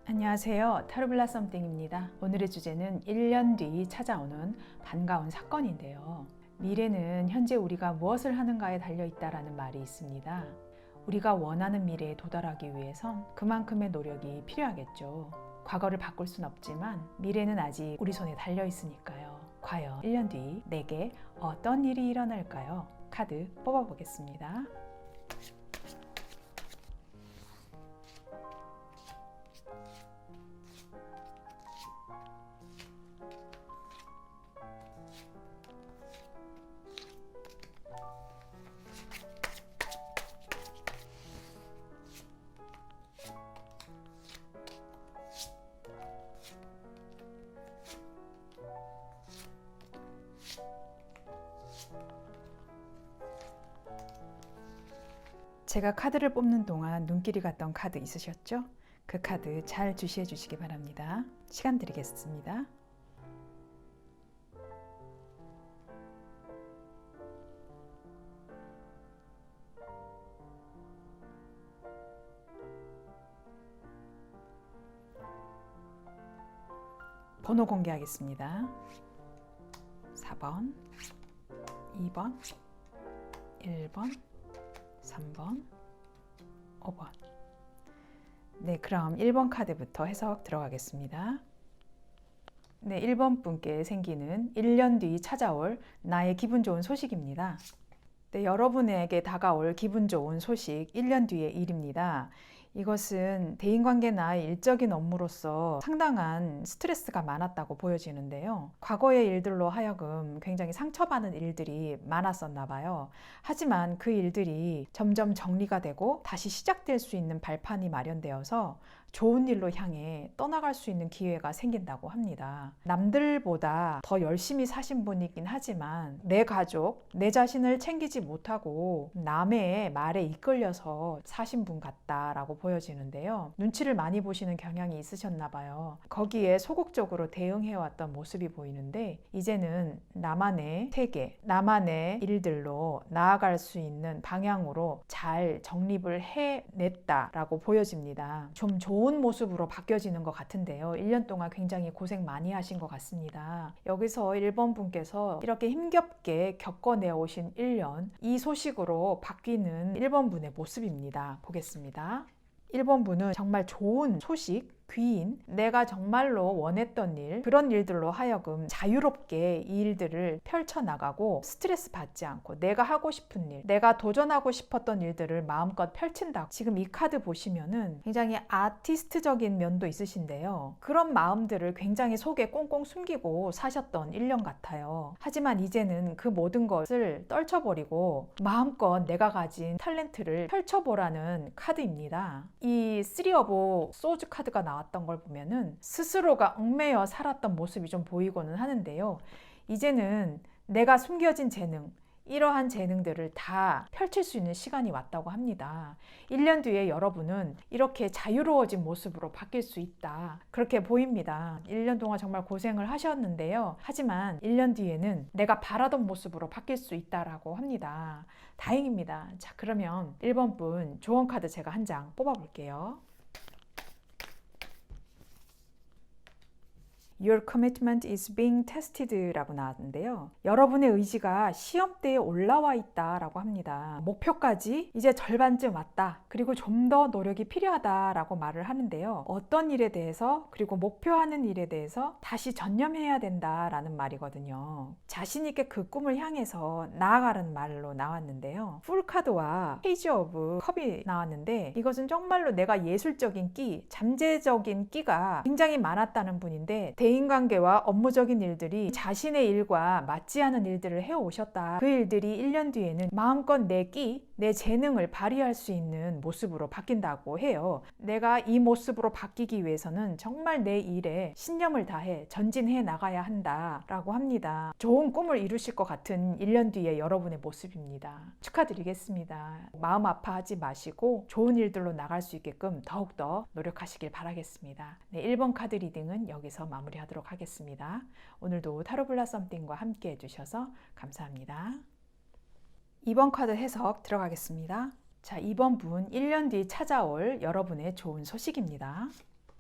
안녕하세요. 타로블라 썸띵입니다. 오늘의 주제는 1년 뒤 찾아오는 반가운 사건인데요. 미래는 현재 우리가 무엇을 하는가에 달려있다라는 말이 있습니다. 우리가 원하는 미래에 도달하기 위해선 그만큼의 노력이 필요하겠죠. 과거를 바꿀 순 없지만 미래는 아직 우리 손에 달려있으니까요. 과연 1년 뒤 내게 어떤 일이 일어날까요? 카드 뽑아보겠습니다. 제가 카드를 뽑는 동안 눈길이 갔던 카드 있으셨죠? 그 카드 잘 주시해 주시기 바랍니다. 시간 드리겠습니다. 번호 공개하겠습니다. 4번, 2번, 1번, 3번, 5번. 네, 그럼 1번 카드부터 해석 들어가겠습니다. 네, 1번 분께 생기는 1년 뒤 찾아올 나의 기분 좋은 소식입니다. 네, 여러분에게 다가올 기분 좋은 소식 1년 뒤의 일입니다. 이것은 대인관계나 일적인 업무로서 상당한 스트레스가 많았다고 보여지는데요. 과거의 일들로 하여금 굉장히 상처받는 일들이 많았었나 봐요. 하지만 그 일들이 점점 정리가 되고 다시 시작될 수 있는 발판이 마련되어서 좋은 일로 향해 떠나갈 수 있는 기회가 생긴다고 합니다. 남들보다 더 열심히 사신 분이긴 하지만 내 가족, 내 자신을 챙기지 못하고 남의 말에 이끌려서 사신 분 같다라고 보여지는데요. 눈치를 많이 보시는 경향이 있으셨나 봐요. 거기에 소극적으로 대응해왔던 모습이 보이는데 이제는 나만의 세계, 나만의 일들로 나아갈 수 있는 방향으로 잘 정립을 해냈다라고 보여집니다. 좀 좋은 모습으로 바뀌어지는 것 같은데요. 1년 동안 굉장히 고생 많이 하신 것 같습니다. 여기서 1번 분께서 이렇게 힘겹게 겪어내 오신 1년, 이 소식으로 바뀌는 1번 분의 모습입니다. 보겠습니다. 1번 분은 정말 좋은 소식, 귀인, 내가 정말로 원했던 일, 그런 일들로 하여금 자유롭게 이 일들을 펼쳐나가고 스트레스 받지 않고 내가 하고 싶은 일, 내가 도전하고 싶었던 일들을 마음껏 펼친다. 지금 이 카드 보시면은 굉장히 아티스트적인 면도 있으신데요. 그런 마음들을 굉장히 속에 꽁꽁 숨기고 사셨던 1년 같아요. 하지만 이제는 그 모든 것을 떨쳐버리고 마음껏 내가 가진 탤런트를 펼쳐보라는 카드입니다. 이 3 오브 소즈 카드가 나왔던 걸 보면은 스스로가 얽매여 살았던 모습이 좀 보이고는 하는데요. 이제는 내가 숨겨진 재능, 이러한 재능들을 다 펼칠 수 있는 시간이 왔다고 합니다. 1년 뒤에 여러분은 이렇게 자유로워진 모습으로 바뀔 수 있다. 그렇게 보입니다. 1년 동안 정말 고생을 하셨는데요. 하지만 1년 뒤에는 내가 바라던 모습으로 바뀔 수 있다라고 합니다. 다행입니다. 자, 그러면 1번 분 조언 카드 제가 한 장 뽑아볼게요. Your commitment is being tested 라고 나왔는데요. 여러분의 의지가 시험대에 올라와 있다 라고 합니다. 목표까지 이제 절반쯤 왔다. 그리고 좀 더 노력이 필요하다 라고 말을 하는데요. 어떤 일에 대해서 그리고 목표하는 일에 대해서 다시 전념해야 된다 라는 말이거든요. 자신 있게 그 꿈을 향해서 나아가는 말로 나왔는데요. 풀 카드와 페이지 오브 컵이 나왔는데 이것은 정말로 내가 예술적인 끼, 잠재적인 끼가 굉장히 많았다는 분인데 대인관계와 업무적인 일들이 자신의 일과 맞지 않은 일들을 해오셨다. 그 일들이 1년 뒤에는 마음껏 내 끼, 내 재능을 발휘할 수 있는 모습으로 바뀐다고 해요. 내가 이 모습으로 바뀌기 위해서는 정말 내 일에 신념을 다해 전진해 나가야 한다라고 합니다. 좋은 꿈을 이루실 것 같은 1년 뒤에 여러분의 모습입니다. 축하드리겠습니다. 마음 아파하지 마시고 좋은 일들로 나갈 수 있게끔 더욱더 노력하시길 바라겠습니다. 네, 1번 카드 리딩은 여기서 마무리하도록 하겠습니다. 오늘도 타로블라 썸띵과 함께 해주셔서 감사합니다. 2번 카드 해석 들어가겠습니다. 자, 2번 분 1년 뒤 찾아올 여러분의 좋은 소식입니다.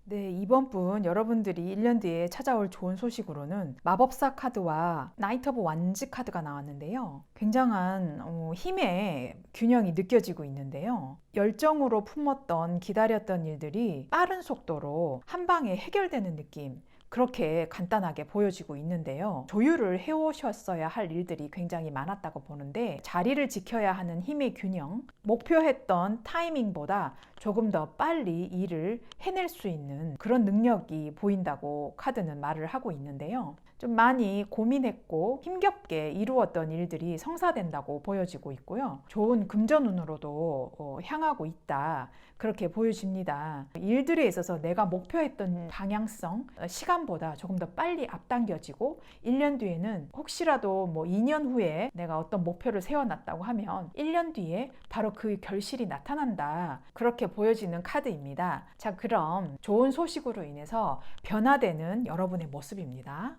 네, 이번 분 여러분들이 1년 뒤에 찾아올 좋은 소식으로는 마법사 카드와 나이트 오브 완즈 카드가 나왔는데요. 굉장한 힘의 균형이 느껴지고 있는데요. 열정으로 품었던 기다렸던 일들이 빠른 속도로 한 방에 해결되는 느낌, 그렇게 간단하게 보여지고 있는데요. 조율을 해오셨어야 할 일들이 굉장히 많았다고 보는데 자리를 지켜야 하는 힘의 균형, 목표했던 타이밍보다 조금 더 빨리 일을 해낼 수 있는 그런 능력이 보인다고 카드는 말을 하고 있는데요. 좀 많이 고민했고 힘겹게 이루었던 일들이 성사된다고 보여지고 있고요. 좋은 금전운으로도 향하고 있다. 그렇게 보여집니다. 일들에 있어서 내가 목표했던 방향성, 시간보다 조금 더 빨리 앞당겨지고 1년 뒤에는 혹시라도 뭐 2년 후에 내가 어떤 목표를 세워놨다고 하면 1년 뒤에 바로 그 결실이 나타난다. 그렇게 보여지는 카드입니다. 자, 그럼 좋은 소식으로 인해서 변화되는 여러분의 모습입니다.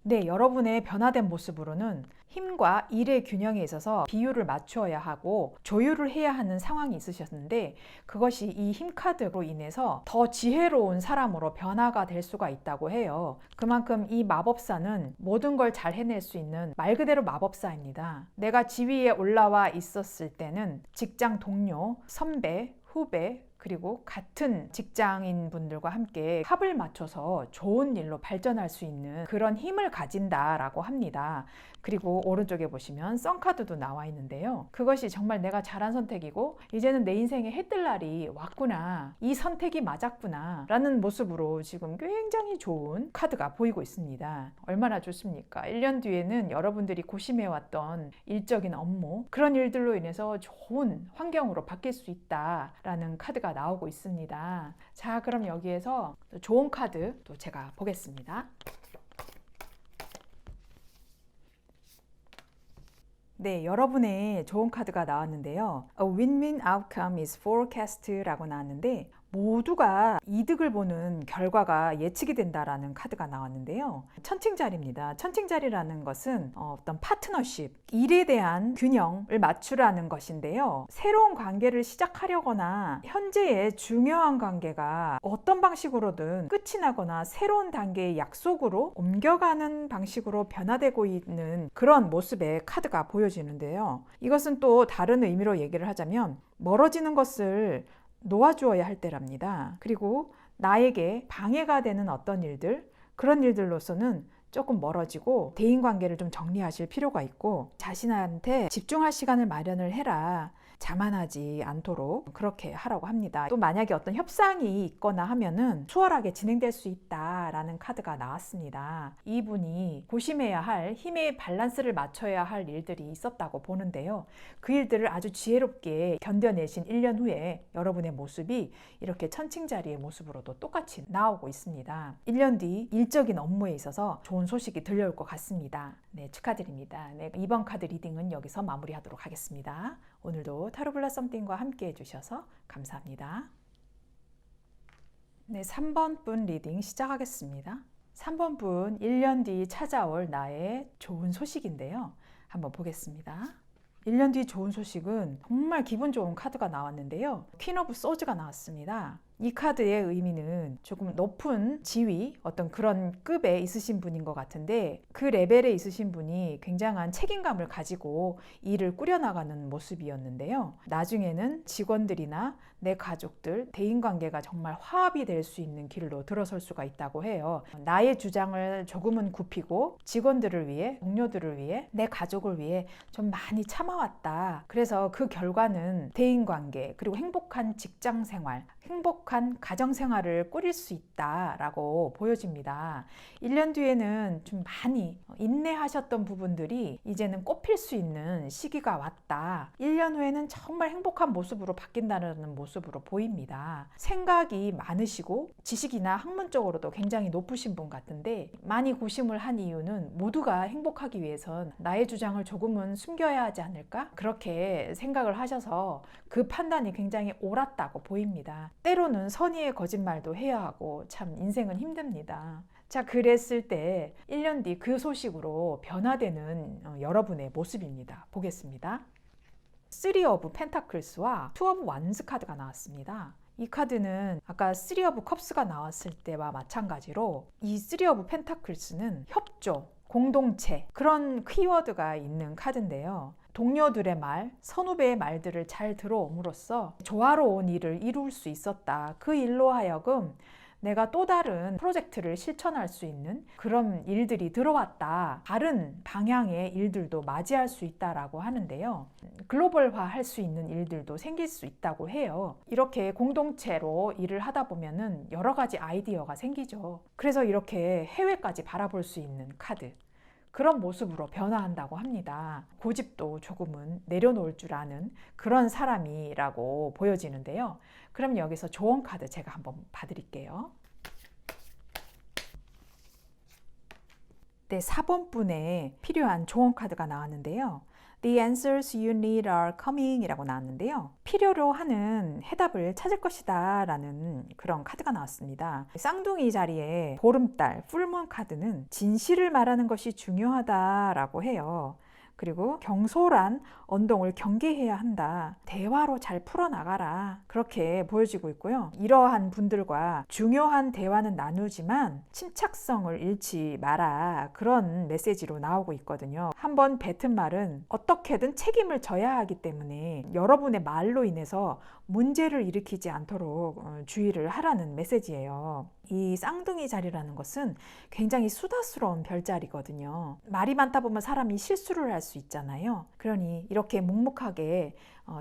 네, 여러분의 변화된 모습으로는 힘과 일의 균형에 있어서 비율을 맞추어야 하고 조율을 해야 하는 상황이 있으셨는데 그것이 이 힘카드로 인해서 더 지혜로운 사람으로 변화가 될 수가 있다고 해요. 그만큼 이 마법사는 모든 걸 잘 해낼 수 있는 말 그대로 마법사입니다. 내가 지위에 올라와 있었을 때는 직장 동료, 선배, 후배, 그리고 같은 직장인 분들과 함께 합을 맞춰서 좋은 일로 발전할 수 있는 그런 힘을 가진다라고 합니다. 그리고 오른쪽에 보시면 썬카드도 나와 있는데요. 그것이 정말 내가 잘한 선택이고 이제는 내 인생에 해뜰 날이 왔구나, 이 선택이 맞았구나 라는 모습으로 지금 굉장히 좋은 카드가 보이고 있습니다. 얼마나 좋습니까? 1년 뒤에는 여러분들이 고심해왔던 일적인 업무, 그런 일들로 인해서 좋은 환경으로 바뀔 수 있다라는 카드가 나오고 있습니다. 자, 그럼 여기에서 좋은 카드 또 제가 보겠습니다. 네, 여러분의 좋은 카드가 나왔는데요. A win-win outcome is forecast라고 나왔는데 모두가 이득을 보는 결과가 예측이 된다라는 카드가 나왔는데요. 천칭자리입니다. 천칭자리라는 것은 어떤 파트너십, 일에 대한 균형을 맞추라는 것인데요. 새로운 관계를 시작하려거나 현재의 중요한 관계가 어떤 방식으로든 끝이 나거나 새로운 단계의 약속으로 옮겨가는 방식으로 변화되고 있는 그런 모습의 카드가 보여지는데요. 이것은 또 다른 의미로 얘기를 하자면 멀어지는 것을 놓아주어야 할 때랍니다. 그리고 나에게 방해가 되는 어떤 일들, 그런 일들로서는 조금 멀어지고 대인관계를 좀 정리하실 필요가 있고 자신한테 집중할 시간을 마련을 해라. 자만하지 않도록 그렇게 하라고 합니다. 또 만약에 어떤 협상이 있거나 하면은 수월하게 진행될 수 있다라는 카드가 나왔습니다. 이분이 고심해야 할 힘의 밸런스를 맞춰야 할 일들이 있었다고 보는데요. 그 일들을 아주 지혜롭게 견뎌내신 1년 후에 여러분의 모습이 이렇게 천칭자리의 모습으로도 똑같이 나오고 있습니다. 1년 뒤 일적인 업무에 있어서 좋은 소식이 들려올 것 같습니다. 네, 축하드립니다. 네, 이번 카드 리딩은 여기서 마무리하도록 하겠습니다. 오늘도 타로블라 썸띵과 함께 해주셔서 감사합니다. 네, 3번 분 리딩 시작하겠습니다. 3번 분 1년 뒤 찾아올 나의 좋은 소식인데요. 한번 보겠습니다. 1년 뒤 좋은 소식은 정말 기분 좋은 카드가 나왔는데요. 퀸 오브 소즈가 나왔습니다. 이 카드의 의미는 조금 높은 지위, 어떤 그런 급에 있으신 분인 것 같은데 그 레벨에 있으신 분이 굉장한 책임감을 가지고 일을 꾸려나가는 모습이었는데요. 나중에는 직원들이나 내 가족들, 대인관계가 정말 화합이 될 수 있는 길로 들어설 수가 있다고 해요. 나의 주장을 조금은 굽히고 직원들을 위해, 동료들을 위해, 내 가족을 위해 좀 많이 참아왔다. 그래서 그 결과는 대인관계, 그리고 행복한 직장생활, 행복한 가정생활을 꾸릴 수 있다라고 보여집니다. 1년 뒤에는 좀 많이 인내하셨던 부분들이 이제는 꽃필 수 있는 시기가 왔다. 1년 후에는 정말 행복한 모습으로 바뀐다는 모습으로 보입니다. 생각이 많으시고 지식이나 학문적으로도 굉장히 높으신 분 같은데 많이 고심을 한 이유는 모두가 행복하기 위해선 나의 주장을 조금은 숨겨야 하지 않을까? 그렇게 생각을 하셔서 그 판단이 굉장히 옳았다고 보입니다. 때로는 선의의 거짓말도 해야 하고 참 인생은 힘듭니다. 자, 그랬을 때 1년 뒤 그 소식으로 변화되는 여러분의 모습입니다. 보겠습니다. 3 오브 펜타클스와 2 오브 완즈 카드가 나왔습니다. 이 카드는 아까 3 오브 컵스가 나왔을 때와 마찬가지로 이 3 오브 펜타클스는 협조, 공동체 그런 키워드가 있는 카드인데요. 동료들의 말, 선후배의 말들을 잘 들어옴으로써 조화로운 일을 이룰 수 있었다. 그 일로 하여금 내가 또 다른 프로젝트를 실천할 수 있는 그런 일들이 들어왔다. 다른 방향의 일들도 맞이할 수 있다라고 하는데요. 글로벌화 할 수 있는 일들도 생길 수 있다고 해요. 이렇게 공동체로 일을 하다 보면은 여러 가지 아이디어가 생기죠. 그래서 이렇게 해외까지 바라볼 수 있는 카드. 그런 모습으로 변화한다고 합니다. 고집도 조금은 내려놓을 줄 아는 그런 사람이라고 보여지는데요. 그럼 여기서 조언 카드 제가 한번 봐드릴게요. 네, 4번 분에 필요한 조언 카드가 나왔는데요. The answers you need are coming 이라고 나왔는데요. 필요로 하는 해답을 찾을 것이다 라는 그런 카드가 나왔습니다. 쌍둥이 자리에 보름달, 풀문 카드는 진실을 말하는 것이 중요하다라고 해요. 그리고 경솔한 언동을 경계해야 한다. 대화로 잘 풀어나가라. 그렇게 보여지고 있고요. 이러한 분들과 중요한 대화는 나누지만 침착성을 잃지 마라. 그런 메시지로 나오고 있거든요. 한번 뱉은 말은 어떻게든 책임을 져야 하기 때문에 여러분의 말로 인해서 문제를 일으키지 않도록 주의를 하라는 메시지예요. 이 쌍둥이 자리라는 것은 굉장히 수다스러운 별자리거든요. 말이 많다 보면 사람이 실수를 할 수 있잖아요. 그러니 이렇게 묵묵하게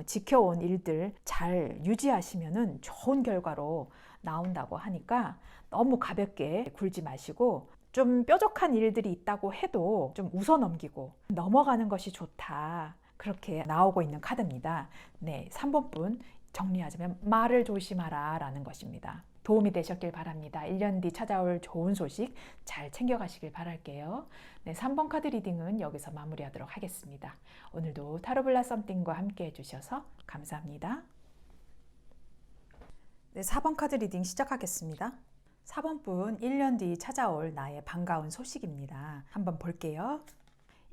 지켜온 일들 잘 유지하시면은 좋은 결과로 나온다고 하니까 너무 가볍게 굴지 마시고 좀 뾰족한 일들이 있다고 해도 좀 웃어넘기고 넘어가는 것이 좋다. 그렇게 나오고 있는 카드입니다. 네, 3번 분 정리하자면 말을 조심하라 라는 것입니다. 도움이 되셨길 바랍니다. 1년 뒤 찾아올 좋은 소식 잘 챙겨가시길 바랄게요. 네, 3번 카드 리딩은 여기서 마무리하도록 하겠습니다. 오늘도 타로 블라썸띵과 함께 해주셔서 감사합니다. 네, 4번 카드 리딩 시작하겠습니다. 4번 분 1년 뒤 찾아올 나의 반가운 소식입니다. 한번 볼게요.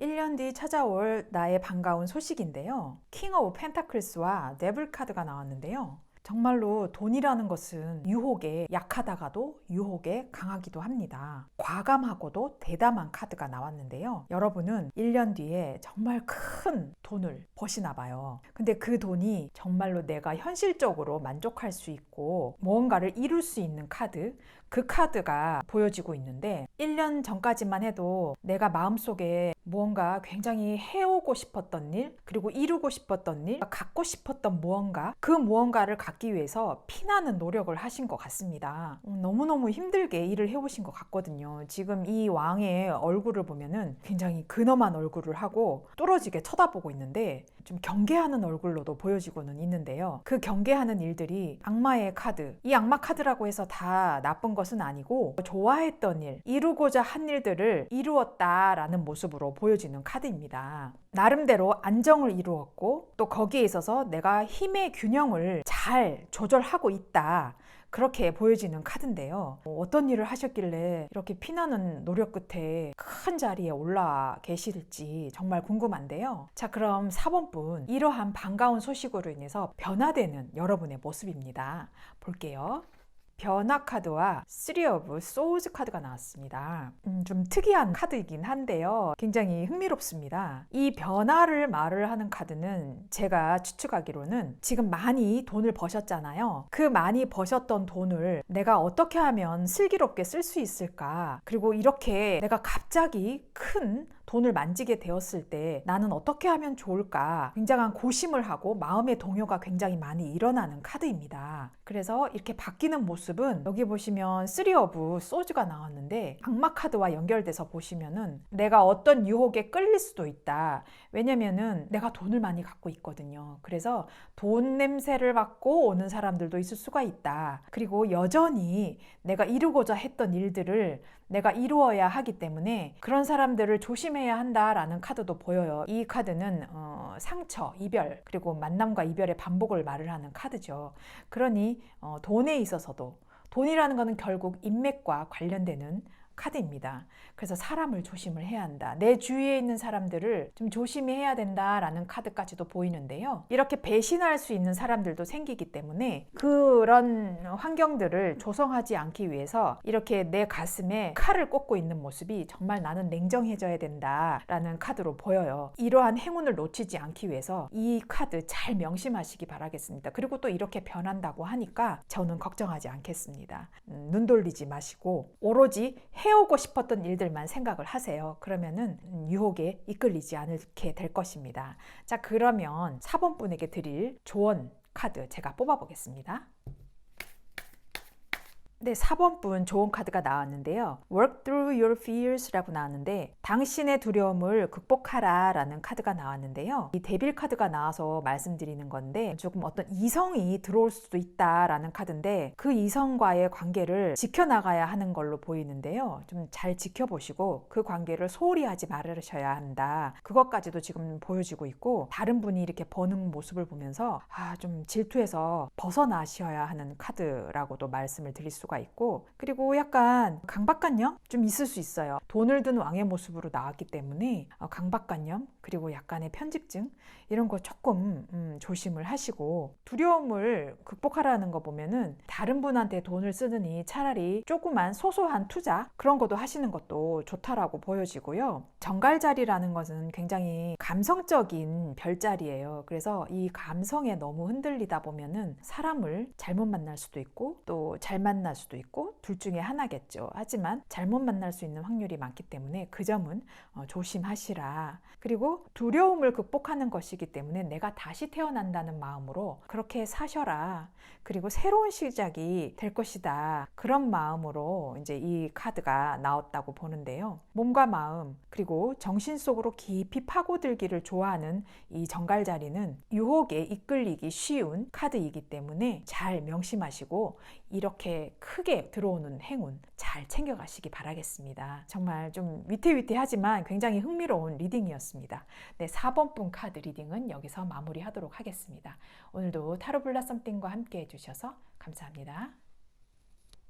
1년 뒤 찾아올 나의 반가운 소식인데요. 킹 오브 펜타클스와 데블 카드가 나왔는데요. 정말로 돈이라는 것은 유혹에 약하다가도 유혹에 강하기도 합니다. 과감하고도 대담한 카드가 나왔는데요. 여러분은 1년 뒤에 정말 큰 돈을 버시나 봐요. 근데 그 돈이 정말로 내가 현실적으로 만족할 수 있고 무언가를 이룰 수 있는 카드, 그 카드가 보여지고 있는데 1년 전까지만 해도 내가 마음속에 무언가 굉장히 해오고 싶었던 일, 그리고 이루고 싶었던 일, 갖고 싶었던 무언가, 그 무언가를 갖기 위해서 피나는 노력을 하신 것 같습니다. 너무너무 힘들게 일을 해오신 것 같거든요. 지금 이 왕의 얼굴을 보면은 굉장히 근엄한 얼굴을 하고 뚫어지게 쳐다보고 있는데 좀 경계하는 얼굴로도 보여지고는 있는데요. 그 경계하는 일들이 악마의 카드, 이 악마 카드라고 해서 다 나쁜 것은 아니고 좋아했던 일, 이루고자 한 일들을 이루었다라는 모습으로 보여지는 카드입니다. 나름대로 안정을 이루었고 또 거기에 있어서 내가 힘의 균형을 잘 조절하고 있다. 그렇게 보여지는 카드인데요. 어떤 일을 하셨길래 이렇게 피나는 노력 끝에 큰 자리에 올라 계실지 정말 궁금한데요. 자, 그럼 4번 분, 이러한 반가운 소식으로 인해서 변화되는 여러분의 모습입니다. 볼게요. 변화 카드와 3 of Swords 카드가 나왔습니다. 좀 특이한 카드이긴 한데요. 굉장히 흥미롭습니다. 이 변화를 말을 하는 카드는 제가 추측하기로는 지금 많이 돈을 버셨잖아요. 그 많이 버셨던 돈을 내가 어떻게 하면 슬기롭게 쓸 수 있을까? 그리고 이렇게 내가 갑자기 큰 돈을 만지게 되었을 때 나는 어떻게 하면 좋을까? 굉장한 고심을 하고 마음의 동요가 굉장히 많이 일어나는 카드입니다. 그래서 이렇게 바뀌는 모습은 여기 보시면 3 of Swords가 나왔는데 악마 카드와 연결돼서 보시면은 내가 어떤 유혹에 끌릴 수도 있다. 왜냐면은 내가 돈을 많이 갖고 있거든요. 그래서 돈 냄새를 맡고 오는 사람들도 있을 수가 있다. 그리고 여전히 내가 이루고자 했던 일들을 내가 이루어야 하기 때문에 그런 사람들을 조심해야 한다라는 카드도 보여요. 이 카드는 상처, 이별, 그리고 만남과 이별의 반복을 말을 하는 카드죠. 그러니 돈에 있어서도 돈이라는 것은 결국 인맥과 관련되는 카드입니다. 그래서 사람을 조심을 해야 한다. 내 주위에 있는 사람들을 좀 조심히 해야 된다라는 카드까지도 보이는데요. 이렇게 배신할 수 있는 사람들도 생기기 때문에 그런 환경들을 조성하지 않기 위해서 이렇게 내 가슴에 칼을 꽂고 있는 모습이 정말 나는 냉정해져야 된다라는 카드로 보여요. 이러한 행운을 놓치지 않기 위해서 이 카드 잘 명심하시기 바라겠습니다. 그리고 또 이렇게 변한다고 하니까 저는 걱정하지 않겠습니다. 눈 돌리지 마시고 오로지 해오고 싶었던 일들만 생각을 하세요. 그러면은 유혹에 이끌리지 않게 될 것입니다. 자, 그러면 4번 분에게 드릴 조언 카드 제가 뽑아보겠습니다. 네, 4번 분 좋은 카드가 나왔는데요. Work through your fears라고 나왔는데 당신의 두려움을 극복하라 라는 카드가 나왔는데요. 이 데빌 카드가 나와서 말씀드리는 건데 조금 어떤 이성이 들어올 수도 있다라는 카드인데 그 이성과의 관계를 지켜나가야 하는 걸로 보이는데요. 좀 잘 지켜보시고 그 관계를 소홀히 하지 말으셔야 한다. 그것까지도 지금 보여지고 있고 다른 분이 이렇게 버는 모습을 보면서 좀 질투해서 벗어나셔야 하는 카드라고도 말씀을 드릴 수가 있고 그리고 약간 강박관념 좀 있을 수 있어요. 돈을 든 왕의 모습으로 나왔기 때문에 강박관념 그리고 약간의 편집증 이런 거 조금 조심을 하시고 두려움을 극복하라는 거 보면은 다른 분한테 돈을 쓰느니 차라리 조그만 소소한 투자 그런 것도 하시는 것도 좋다라고 보여지고요. 정갈자리라는 것은 굉장히 감성적인 별자리예요. 그래서 이 감성에 너무 흔들리다 보면은 사람을 잘못 만날 수도 있고 또 잘 만날 수도 있고 둘 중에 하나겠죠. 하지만 잘못 만날 수 있는 확률이 많기 때문에 그 점은 조심하시라. 그리고 두려움을 극복하는 것이기 때문에 내가 다시 태어난다는 마음으로 그렇게 사셔라. 그리고 새로운 시작이 될 것이다. 그런 마음으로 이제 이 카드가 나왔다고 보는데요. 몸과 마음 그리고 정신 속으로 깊이 파고들기를 좋아하는 이 정갈자리는 유혹에 이끌리기 쉬운 카드이기 때문에 잘 명심하시고 이렇게 크게 들어오는 행운 잘 챙겨가시기 바라겠습니다. 정말 좀 위태위태하지만 굉장히 흥미로운 리딩이었습니다. 네, 4번 분 카드 리딩은 여기서 마무리하도록 하겠습니다. 오늘도 타로 블라 썸띵과 함께 해주셔서 감사합니다.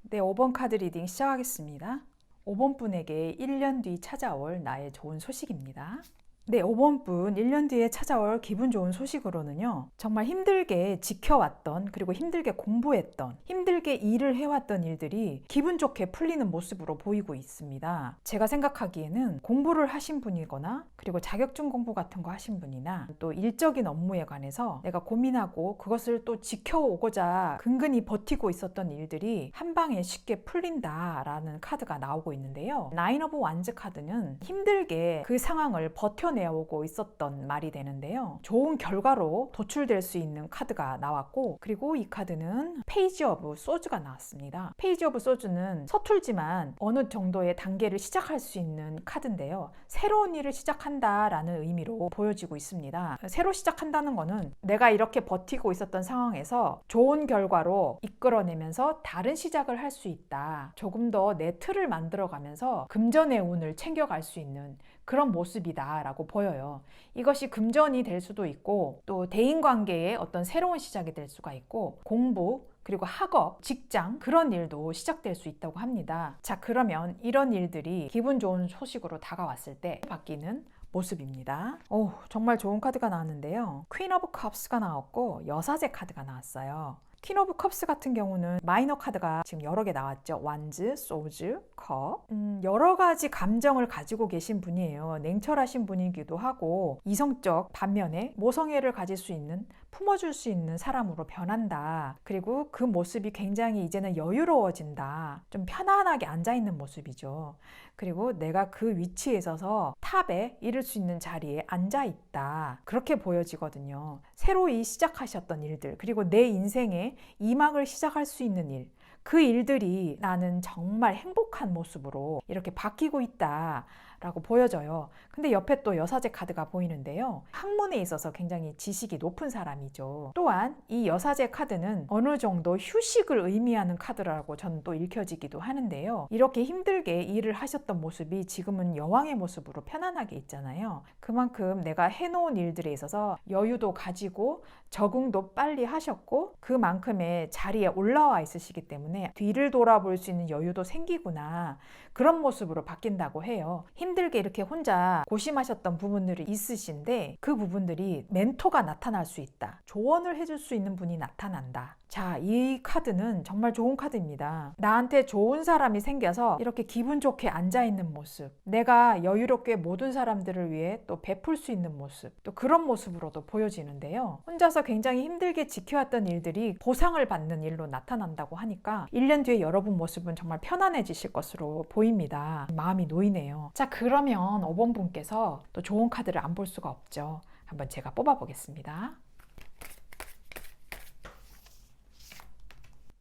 네, 5번 카드 리딩 시작하겠습니다. 5번 분에게 1년 뒤 찾아올 나의 좋은 소식입니다. 네, 5번 분 1년 뒤에 찾아올 기분 좋은 소식으로는요. 정말 힘들게 지켜왔던 그리고 힘들게 공부했던 힘들게 일을 해왔던 일들이 기분 좋게 풀리는 모습으로 보이고 있습니다. 제가 생각하기에는 공부를 하신 분이거나 그리고 자격증 공부 같은 거 하신 분이나 또 일적인 업무에 관해서 내가 고민하고 그것을 또 지켜오고자 근근히 버티고 있었던 일들이 한 방에 쉽게 풀린다라는 카드가 나오고 있는데요. 나인 오브 완즈 카드는 힘들게 그 상황을 버텨내 오고 있었던 말이 되는데요. 좋은 결과로 도출될 수 있는 카드가 나왔고 그리고 이 카드는 페이지 오브 소즈가 나왔습니다. 페이지 오브 소즈는 서툴지만 어느 정도의 단계를 시작할 수 있는 카드인데요. 새로운 일을 시작한다라는 의미로 보여지고 있습니다. 새로 시작한다는 거는 내가 이렇게 버티고 있었던 상황에서 좋은 결과로 이끌어내면서 다른 시작을 할 수 있다. 조금 더 내 틀을 만들어가면서 금전의 운을 챙겨갈 수 있는 그런 모습이다 라고 보여요. 이것이 금전이 될 수도 있고 또 대인관계의 어떤 새로운 시작이 될 수가 있고 공부 그리고 학업, 직장 그런 일도 시작될 수 있다고 합니다. 자, 그러면 이런 일들이 기분 좋은 소식으로 다가왔을 때 바뀌는 모습입니다. 정말 좋은 카드가 나왔는데요. 퀸 오브 컵스가 나왔고 여사제 카드가 나왔어요. 퀸 오브 컵스 같은 경우는 마이너 카드가 지금 여러 개 나왔죠. 완즈, 소즈, 컵. 여러 가지 감정을 가지고 계신 분이에요. 냉철하신 분이기도 하고 이성적 반면에 모성애를 가질 수 있는 품어줄 수 있는 사람으로 변한다. 그리고 그 모습이 굉장히 이제는 여유로워진다. 좀 편안하게 앉아있는 모습이죠. 그리고 내가 그 위치에 서서 탑에 이를 수 있는 자리에 앉아있다. 그렇게 보여지거든요. 새로이 시작하셨던 일들 그리고 내 인생의 2막을 시작할 수 있는 일 그 일들이 나는 정말 행복한 모습으로 이렇게 바뀌고 있다 라고 보여져요. 근데 옆에 또 여사제 카드가 보이는데요. 학문에 있어서 굉장히 지식이 높은 사람이죠. 또한 이 여사제 카드는 어느 정도 휴식을 의미하는 카드라고 저는 또 읽혀지기도 하는데요. 이렇게 힘들게 일을 하셨던 모습이 지금은 여왕의 모습으로 편안하게 있잖아요. 그만큼 내가 해놓은 일들에 있어서 여유도 가지고 적응도 빨리 하셨고 그만큼의 자리에 올라와 있으시기 때문에 뒤를 돌아볼 수 있는 여유도 생기구나, 그런 모습으로 바뀐다고 해요. 힘들게 이렇게 혼자 고심하셨던 부분들이 있으신데 그 부분들이 멘토가 나타날 수 있다, 조언을 해줄 수 있는 분이 나타난다. 자, 이 카드는 정말 좋은 카드입니다. 나한테 좋은 사람이 생겨서 이렇게 기분 좋게 앉아있는 모습, 내가 여유롭게 모든 사람들을 위해 또 베풀 수 있는 모습, 또 그런 모습으로도 보여지는데요. 혼자서 굉장히 힘들게 지켜왔던 일들이 보상을 받는 일로 나타난다고 하니까 1년 뒤에 여러분 모습은 정말 편안해지실 것으로 보입니다. 마음이 놓이네요. 자, 그러면 5번 분께서 또 좋은 카드를 안 볼 수가 없죠. 한번 제가 뽑아보겠습니다.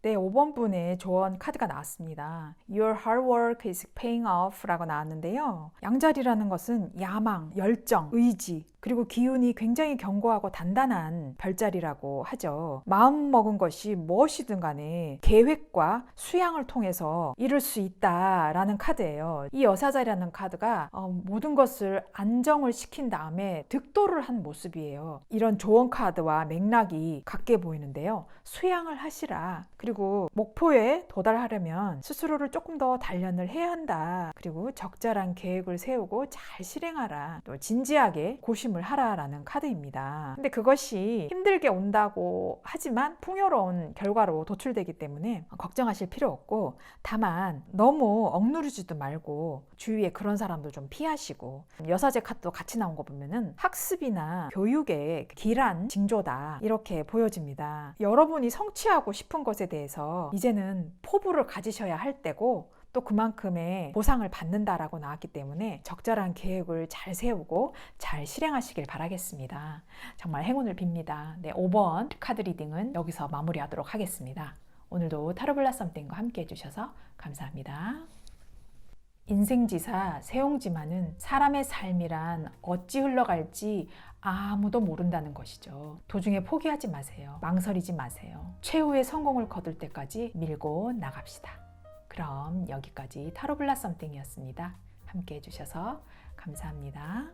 네, 5번 분의 조언 카드가 나왔습니다. Your hard work is paying off 라고 나왔는데요. 양자리라는 것은 야망, 열정, 의지, 그리고 기운이 굉장히 견고하고 단단한 별자리라고 하죠. 마음먹은 것이 무엇이든 간에 계획과 수양을 통해서 이룰 수 있다라는 카드예요. 이 여사자리라는 카드가 모든 것을 안정을 시킨 다음에 득도를 한 모습이에요. 이런 조언 카드와 맥락이 같게 보이는데요. 수양을 하시라. 그리고 목표에 도달하려면 스스로를 조금 더 단련을 해야 한다. 그리고 적절한 계획을 세우고 잘 실행하라. 또 진지하게 고심을 하라라는 카드입니다. 근데 그것이 힘들게 온다고 하지만 풍요로운 결과로 도출되기 때문에 걱정하실 필요 없고, 다만 너무 억누르지도 말고 주위에 그런 사람도 좀 피하시고, 여사제 카드도 같이 나온 거 보면은 학습이나 교육의 길한 징조다, 이렇게 보여집니다. 여러분이 성취하고 싶은 것에 대해서 이제는 포부를 가지셔야 할 때고, 또 그만큼의 보상을 받는다라고 나왔기 때문에 적절한 계획을 잘 세우고 잘 실행하시길 바라겠습니다. 정말 행운을 빕니다. 네, 5번 카드 리딩은 여기서 마무리하도록 하겠습니다. 오늘도 타로 블라썸띵과 함께 해주셔서 감사합니다. 인생지사 세옹지마는 사람의 삶이란 어찌 흘러갈지 아무도 모른다는 것이죠. 도중에 포기하지 마세요. 망설이지 마세요. 최후의 성공을 거둘 때까지 밀고 나갑시다. 그럼 여기까지 타로 블라썸띵이었습니다. 함께 해주셔서 감사합니다.